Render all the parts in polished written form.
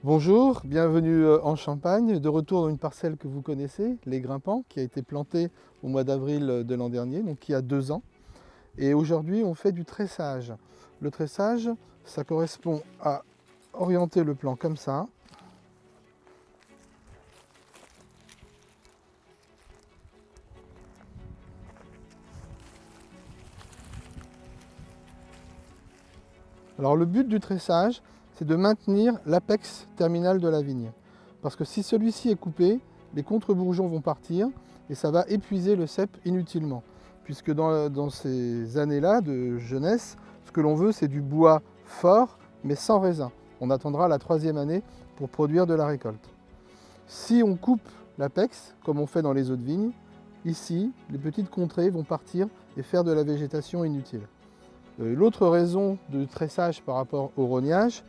Bonjour, bienvenue en Champagne, de retour dans une parcelle que vous connaissez, les Grimpants, qui a été plantée au mois d'avril de l'an dernier, donc il y a 2 ans. Et aujourd'hui, on fait du tressage. Le tressage, ça correspond à orienter le plan comme ça. Alors le but du tressage, c'est de maintenir l'apex terminal de la vigne. Parce que si celui-ci est coupé, les contre-bourgeons vont partir et ça va épuiser le cep inutilement. Puisque dans ces années-là de jeunesse, ce que l'on veut, c'est du bois fort, mais sans raisin. On attendra la 3e année pour produire de la récolte. Si on coupe l'apex, comme on fait dans les autres vignes, ici, les petites contrées vont partir et faire de la végétation inutile. L'autre raison du tressage par rapport au rognage,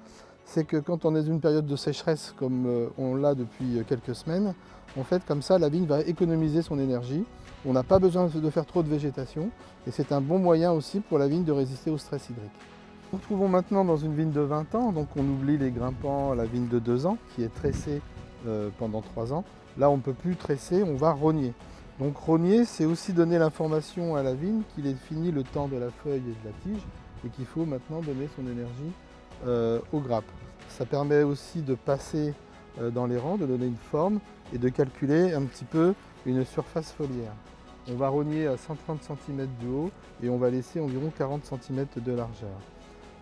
c'est que quand on est dans une période de sécheresse comme on l'a depuis quelques semaines, en fait comme ça la vigne va économiser son énergie. On n'a pas besoin de faire trop de végétation et c'est un bon moyen aussi pour la vigne de résister au stress hydrique. Nous nous retrouvons maintenant dans une vigne de 20 ans, donc on oublie les grimpants, la vigne de 2 ans qui est tressée pendant 3 ans. Là on ne peut plus tresser, on va rogner. Donc rogner, c'est aussi donner l'information à la vigne qu'il est fini le temps de la feuille et de la tige et qu'il faut maintenant donner son énergie aux grappes. Ça permet aussi de passer dans les rangs, de donner une forme et de calculer un petit peu une surface foliaire. On va rogner à 130 cm de haut et on va laisser environ 40 cm de largeur.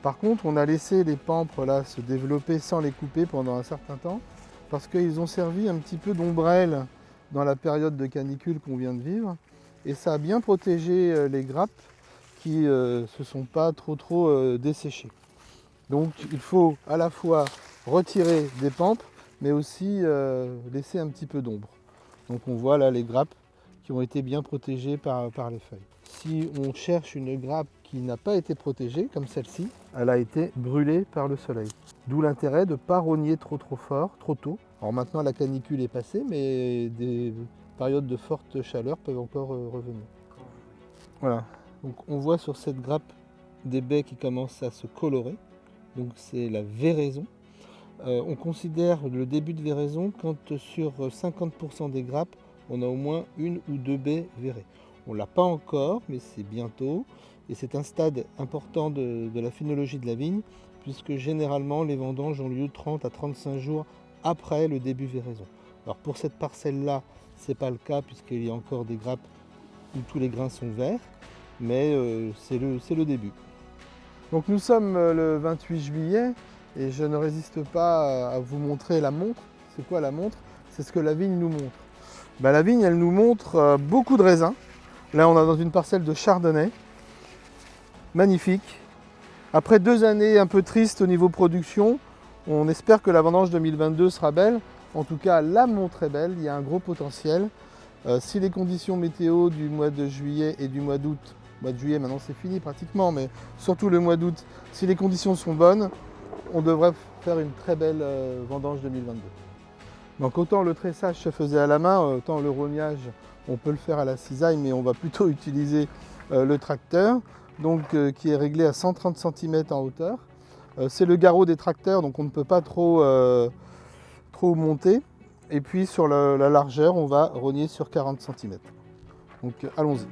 Par contre, on a laissé les pampres là se développer sans les couper pendant un certain temps parce qu'ils ont servi un petit peu d'ombrelle dans la période de canicule qu'on vient de vivre et ça a bien protégé les grappes qui ne se sont pas trop desséchées. Donc il faut à la fois retirer des pampres mais aussi laisser un petit peu d'ombre. Donc on voit là les grappes qui ont été bien protégées par les feuilles. Si on cherche une grappe qui n'a pas été protégée, comme celle-ci, elle a été brûlée par le soleil. D'où l'intérêt de ne pas rogner trop fort, trop tôt. Alors maintenant la canicule est passée, mais des périodes de forte chaleur peuvent encore revenir. Voilà, donc on voit sur cette grappe des baies qui commencent à se colorer. Donc c'est la véraison. On considère le début de véraison quand sur 50% des grappes, on a au moins 1 ou 2 baies vérées. On ne l'a pas encore, mais c'est bientôt. Et c'est un stade important de la phénologie de la vigne, puisque généralement les vendanges ont lieu 30 à 35 jours après le début véraison. Alors pour cette parcelle-là, ce n'est pas le cas, puisqu'il y a encore des grappes où tous les grains sont verts, mais c'est le début. Donc nous sommes le 28 juillet et je ne résiste pas à vous montrer la montre. C'est quoi la montre? C'est ce que la vigne nous montre. La vigne, elle nous montre beaucoup de raisins. Là, on est dans une parcelle de chardonnay. Magnifique. Après 2 années un peu tristes au niveau production, on espère que la vendange 2022 sera belle. En tout cas, la montre est belle, il y a un gros potentiel. Si les conditions météo du mois de juillet et du mois d'août, mois de juillet maintenant c'est fini pratiquement, mais surtout le mois d'août, si les conditions sont bonnes, on devrait faire une très belle vendange 2022. Donc autant le tressage se faisait à la main, autant le rognage on peut le faire à la cisaille, mais on va plutôt utiliser le tracteur, donc, qui est réglé à 130 cm en hauteur. C'est le garrot des tracteurs, donc on ne peut pas trop monter. Et puis sur la largeur, on va rogner sur 40 cm. Donc allons-y.